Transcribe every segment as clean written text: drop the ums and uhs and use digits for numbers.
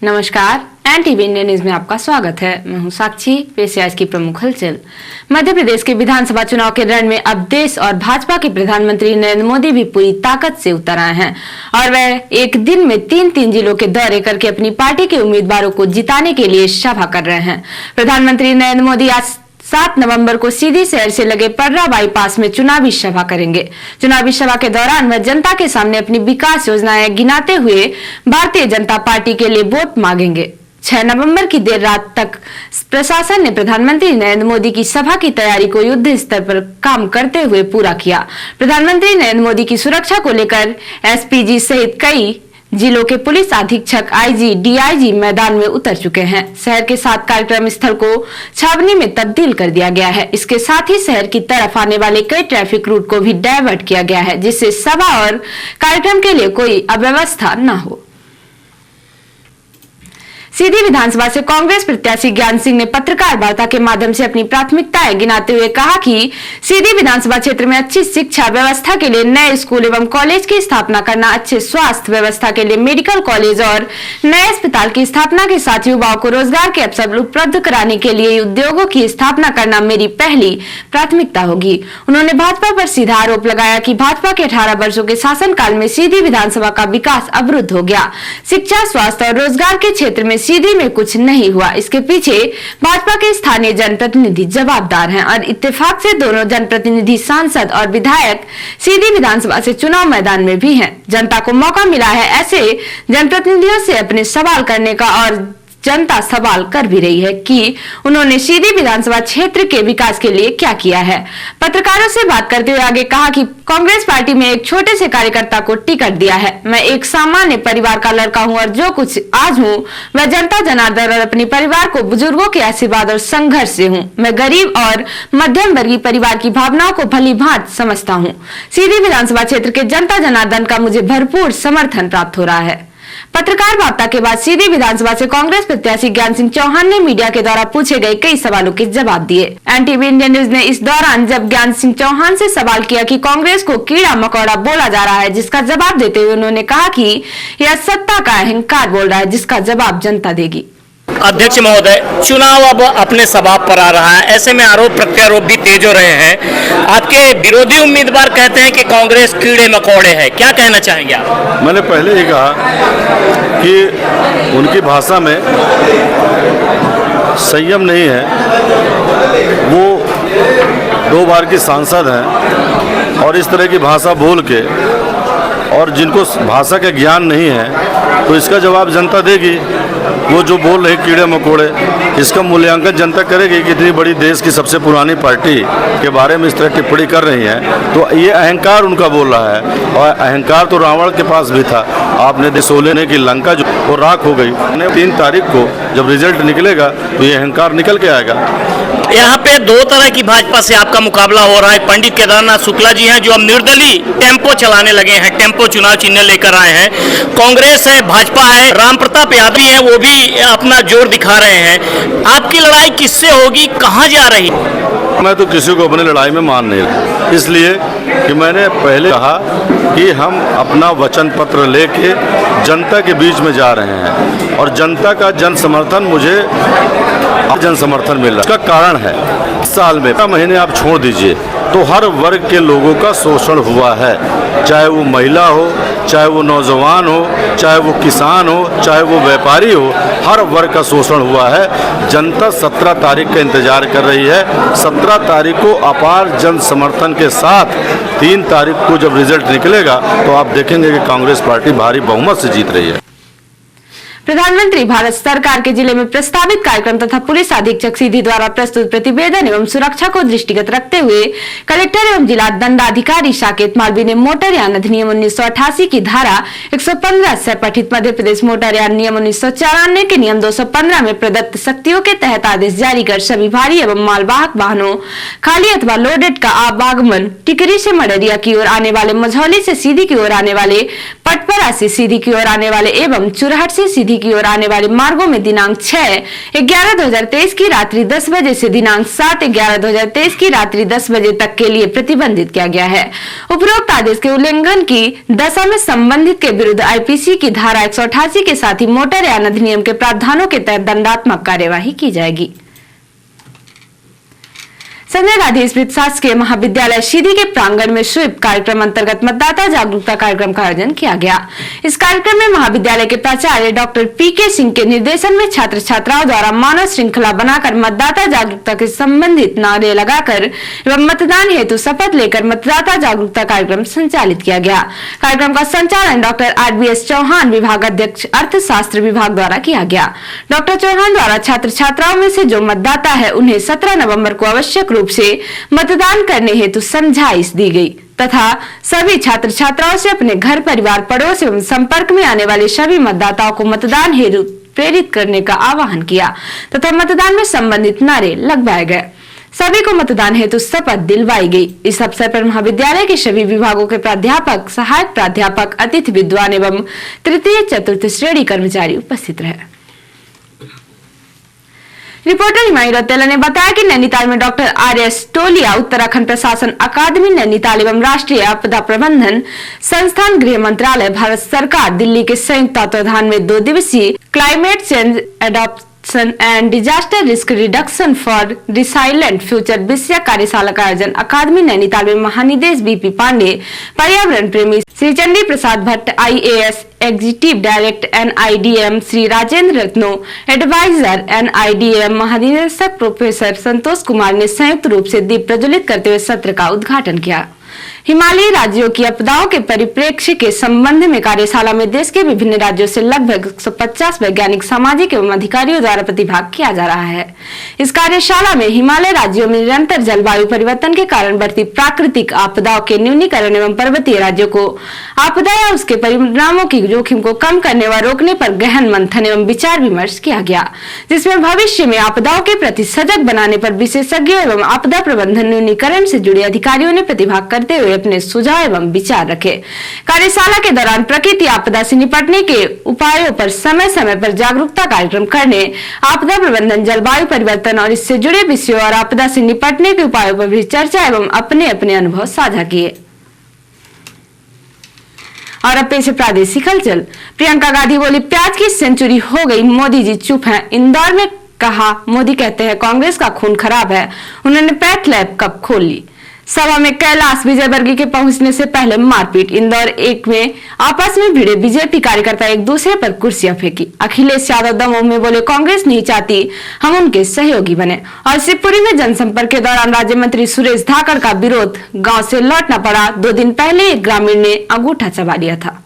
नमस्कार, NTV India news में आपका स्वागत है। मैं हूं साक्षी। पेश है आज की प्रमुख हलचल। मध्य प्रदेश के विधानसभा चुनाव के रण में अब देश और भाजपा के प्रधानमंत्री नरेंद्र मोदी भी पूरी ताकत से उतर आए हैं और वह एक दिन में तीन जिलों के दौरे करके अपनी पार्टी के उम्मीदवारों को जिताने के लिए सभा कर रहे हैं। प्रधानमंत्री नरेंद्र मोदी आज 7 नवंबर को सीधी शहर से लगे पर्रा बाईपास में चुनावी सभा करेंगे। चुनावी सभा के दौरान वह जनता के सामने अपनी विकास योजनाएं गिनाते हुए भारतीय जनता पार्टी के लिए वोट मांगेंगे। 6 नवंबर की देर रात तक प्रशासन ने प्रधानमंत्री नरेंद्र मोदी की सभा की तैयारी को युद्ध स्तर पर काम करते हुए पूरा किया। प्रधानमंत्री नरेंद्र मोदी की सुरक्षा को लेकर एसपीजी सहित कई जिलों के पुलिस अधीक्षक, आईजी, डीआईजी मैदान में उतर चुके हैं। शहर के 7 कार्यक्रम स्थल को छावनी में तब्दील कर दिया गया है। इसके साथ ही शहर की तरफ आने वाले कई ट्रैफिक रूट को भी डायवर्ट किया गया है, जिससे सभा और कार्यक्रम के लिए कोई अव्यवस्था न हो। सीधी विधानसभा से कांग्रेस प्रत्याशी ज्ञान सिंह ने पत्रकार वार्ता के माध्यम से अपनी प्राथमिकताएं गिनाते हुए कहा कि सीधी विधानसभा क्षेत्र में अच्छी शिक्षा व्यवस्था के लिए नए स्कूल एवं कॉलेज की स्थापना करना, अच्छे स्वास्थ्य व्यवस्था के लिए मेडिकल कॉलेज और नए अस्पताल की स्थापना के साथ युवाओं को रोजगार के अवसर उपलब्ध कराने के लिए उद्योगों की स्थापना करना मेरी पहली प्राथमिकता होगी। उन्होंने भाजपा पर सीधा आरोप लगाया कि भाजपा के 18 वर्षों के शासनकाल में सीधी विधानसभा का विकास अवरुद्ध हो गया। शिक्षा, स्वास्थ्य और रोजगार के क्षेत्र में सीधी में कुछ नहीं हुआ। इसके पीछे भाजपा के स्थानीय जनप्रतिनिधि जवाबदार हैं और इत्तेफाक से दोनों जनप्रतिनिधि, सांसद और विधायक सीधी विधानसभा से चुनाव मैदान में भी हैं। जनता को मौका मिला है ऐसे जनप्रतिनिधियों से अपने सवाल करने का और जनता सवाल कर भी रही है कि उन्होंने सीधी विधानसभा क्षेत्र के विकास के लिए क्या किया है। पत्रकारों से बात करते हुए आगे कहा कि कांग्रेस पार्टी में एक छोटे से कार्यकर्ता को टिकट दिया है। मैं एक सामान्य परिवार का लड़का हूं और जो कुछ आज हूं वह जनता जनार्दन और अपने परिवार को बुजुर्गों के आशीर्वाद और संघर्ष से हूं। मैं गरीब और मध्यम वर्गीय परिवार की भावनाओं को भली भांत समझता हूं। सीधी विधानसभा क्षेत्र के जनता जनार्दन का मुझे भरपूर समर्थन प्राप्त हो रहा है। पत्रकार वार्ता के बाद सीधी विधानसभा से कांग्रेस प्रत्याशी ज्ञान सिंह चौहान ने मीडिया के द्वारा पूछे गए कई सवालों के जवाब दिए। एनटीवी इंडिया न्यूज ने इस दौरान जब ज्ञान सिंह चौहान से सवाल किया कि कांग्रेस को कीड़ा मकोड़ा बोला जा रहा है, जिसका जवाब देते हुए उन्होंने कहा कि यह सत्ता का अहंकार बोल रहा है, जिसका जवाब जनता देगी। अध्यक्ष महोदय, चुनाव अब अपने सभा पर आ रहा है, ऐसे में आरोप प्रत्यारोप भी तेज हो रहे हैं। आपके विरोधी उम्मीदवार कहते हैं कि कांग्रेस कीड़े मकोड़े है, क्या कहना चाहेंगे आप? मैंने पहले ही कहा कि उनकी भाषा में संयम नहीं है। वो 2 बार की सांसद हैं और इस तरह की भाषा बोल के, और जिनको भाषा का ज्ञान नहीं है तो इसका जवाब जनता देगी। वो जो बोल रहे कीड़े मकोड़े, इसका मूल्यांकन जनता करेगी कि इतनी बड़ी देश की सबसे पुरानी पार्टी के बारे में इस तरह टिप्पणी कर रही है, तो ये अहंकार उनका बोल रहा है। और अहंकार तो रावण के पास भी था। आपने सोलह की लंका जो वो राख हो गई। 3 तारीख को जब रिजल्ट निकलेगा तो ये अहंकार निकल के आएगा। यहाँ पे 2 तरह की भाजपा से आपका मुकाबला हो रहा है। पंडित केदारनाथ शुक्ला जी हैं जो अब निर्दलीय टेम्पो चलाने लगे हैं, टेम्पो चुनाव चिन्ह लेकर आए हैं। कांग्रेस है, भाजपा है, राम प्रताप यादव हैं, वो भी अपना जोर दिखा रहे हैं। आपकी लड़ाई किससे होगी, कहाँ जा रही? मैं तो किसी को अपनी लड़ाई में मान नहीं रहा, इसलिए कि मैंने पहले कहा कि हम अपना वचन पत्र लेके जनता के बीच में जा रहे हैं और जनता का जन समर्थन मुझे जन समर्थन मिल रहा है। इसका कारण है, इस साल में महीने आप छोड़ दीजिए तो हर वर्ग के लोगों का शोषण हुआ है, चाहे वो महिला हो, चाहे वो नौजवान हो, चाहे वो किसान हो, चाहे वो व्यापारी हो, हर वर्ग का शोषण हुआ है। जनता 17 तारीख का इंतजार कर रही है। 17 तारीख को अपार जन समर्थन के साथ 3 तारीख को जब रिजल्ट निकलेगा तो आप देखेंगे कि कांग्रेस पार्टी भारी बहुमत से जीत रही है। प्रधानमंत्री भारत सरकार के जिले में प्रस्तावित कार्यक्रम तथा पुलिस अधीक्षक सीधी द्वारा प्रस्तुत प्रतिवेदन एवं सुरक्षा को दृष्टिगत रखते हुए कलेक्टर एवं जिला दंडाधिकारी साकेत मालवीय ने मोटरयान अधिनियम 1988 की धारा 115 से पठित मध्य प्रदेश मोटरयान नियम 1994 के नियम 215 में प्रदत्त शक्तियों के तहत आदेश जारी कर सभी भारी एवं मालवाहक वाहनों खाली अथवा लोडेड का आवागमन टिकरी से मडरिया की ओर आने वाले, मझौली से सीधी की ओर आने वाले, पटपरा से सीधी की ओर आने वाले एवं चुरहट से सीधी परिधि की ओर आने वाले मार्गों में दिनांक 6/11/2023 की रात्रि 10 बजे से दिनांक 7/11/2023 की रात्रि 10 बजे तक के लिए प्रतिबंधित किया गया है। उपरोक्त आदेश के उल्लंघन की दशा में संबंधित के विरुद्ध आईपीसी की धारा 188 के साथ ही मोटरयान अधिनियम के प्रावधानों के तहत दंडात्मक कार्यवाही की जाएगी। संजय गांधी स्मृति शासकीय महाविद्यालय सीधी के प्रांगण में स्वीप कार्यक्रम अंतर्गत मतदाता जागरूकता कार्यक्रम का आयोजन किया गया। इस कार्यक्रम में महाविद्यालय के प्राचार्य डॉक्टर पीके सिंह के निर्देशन में छात्र छात्राओं द्वारा मानव श्रृंखला बनाकर मतदाता जागरूकता के संबंधित नारे लगाकर एवं मतदान हेतु शपथ लेकर मतदाता जागरूकता कार्यक्रम संचालित किया गया। कार्यक्रम का संचालन डॉक्टर RBS चौहान विभाग अध्यक्ष अर्थशास्त्र विभाग द्वारा किया गया। डॉक्टर चौहान द्वारा छात्र छात्राओं में से जो मतदाता है उन्हें 17 नवंबर को आवश्यक रूप से मतदान करने हेतु समझाइश दी गई तथा सभी छात्र छात्राओं से अपने घर परिवार पड़ोस एवं संपर्क में आने वाले सभी मतदाताओं को मतदान हेतु प्रेरित करने का आह्वान किया तथा मतदान में संबंधित नारे लगवाए गए। सभी को मतदान हेतु शपथ दिलवाई गई। इस अवसर पर महाविद्यालय के सभी विभागों के प्राध्यापक, सहायक प्राध्यापक, अतिथि विद्वान एवं तृतीय चतुर्थ श्रेणी कर्मचारी उपस्थित रहे। रिपोर्टर हिमायू रौतेला ने बताया कि नैनीताल में डॉक्टर RS टोलिया उत्तराखंड प्रशासन अकादमी नैनीताल एवं राष्ट्रीय आपदा प्रबंधन संस्थान, गृह मंत्रालय, भारत सरकार, दिल्ली के संयुक्त तत्वावधान में 2 दिवसीय climate change adoption and disaster risk reduction for resilient future विषय कार्यशाला का आयोजन अकादमी नैनीताल में महानिदेश BP पांडे, पर्यावरण प्रेमी Shri Chandi Prasad Bhatt, IAS executive director NIDM Shri Rajendra Ratno, adviser NIDM महानिदेशक प्रोफेसर संतोष कुमार ने संयुक्त रूप से दीप प्रज्वलित करते हुए सत्र का उद्घाटन किया। हिमालयी राज्यों की आपदाओं के परिप्रेक्ष्य के संबंध में कार्यशाला में देश के विभिन्न राज्यों से लगभग 150 वैज्ञानिक, सामाजिक एवं अधिकारियों द्वारा प्रतिभाग किया जा रहा है। इस कार्यशाला में हिमालय राज्यों में निरंतर जलवायु परिवर्तन के कारण बढ़ती प्राकृतिक आपदाओं के न्यूनीकरण एवं पर्वतीय राज्यों को आपदा या उसके परिणामों की जोखिम को कम करने व रोकने पर गहन मंथन एवं विचार विमर्श किया गया, जिसमें भविष्य में आपदाओं के प्रति सजग बनाने पर विशेषज्ञों एवं आपदा प्रबंधन न्यूनीकरण से जुड़े अधिकारियों ने प्रतिभाग करते हुए अपने सुझाव एवं विचार रखे। कार्यशाला के दौरान प्रकृति आपदा से निपटने के उपायों पर समय समय पर जागरूकता कार्यक्रम करने, आपदा प्रबंधन, जलवायु परिवर्तन और इससे जुड़े विषयों और आपदा से निपटने के उपायों पर भी चर्चा एवं अपने अपने अनुभव साझा किए। और अब पेश है प्रादेशिक हलचल। प्रियंका गांधी बोली, प्याज की सेंचुरी हो गई, मोदी जी चुप हैं। इंदौर में कहा, मोदी कहते हैं कांग्रेस का खून खराब है। उन्होंने पैथ लैब कब खोल ली। सभा में कैलाश विजयवर्गीय के पहुंचने से पहले मारपीट। इंदौर 1 में आपस में भिड़े बीजेपी कार्यकर्ता एक दूसरे पर कुर्सियां फेंकी। अखिलेश यादव दमोह में बोले, कांग्रेस नहीं चाहती हम उनके सहयोगी बने। और शिवपुरी में जनसंपर्क के दौरान राज्य मंत्री सुरेश धाकड़ का विरोध, गांव से लौटना पड़ा। 2 दिन पहले एक ग्रामीण ने अंगूठा चबा लिया था।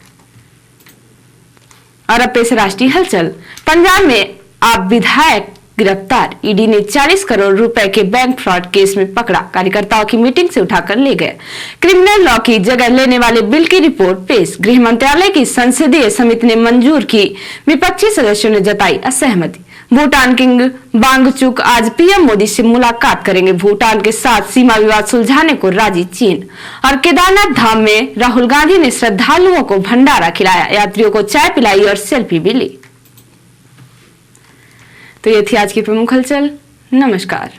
और अब पेश राष्ट्रीय हलचल। पंजाब में आप विधायक गिरफ्तार, ईडी ने 40 करोड़ रुपए के बैंक फ्रॉड केस में पकड़ा। कार्यकर्ताओं की मीटिंग से उठाकर ले गए। क्रिमिनल लॉ की जगह लेने वाले बिल की रिपोर्ट पेश। गृह मंत्रालय की संसदीय समिति ने मंजूर की, विपक्षी सदस्यों ने जताई असहमति। भूटान किंग वांगचुक आज पीएम मोदी से मुलाकात करेंगे। भूटान के साथ सीमा विवाद सुलझाने को राजी चीन। और केदारनाथ धाम में राहुल गांधी ने श्रद्धालुओं को भंडारा खिलाया, यात्रियों को चाय पिलाई और सेल्फी भी ली। तो ये थी आज की प्रमुख हलचल। नमस्कार।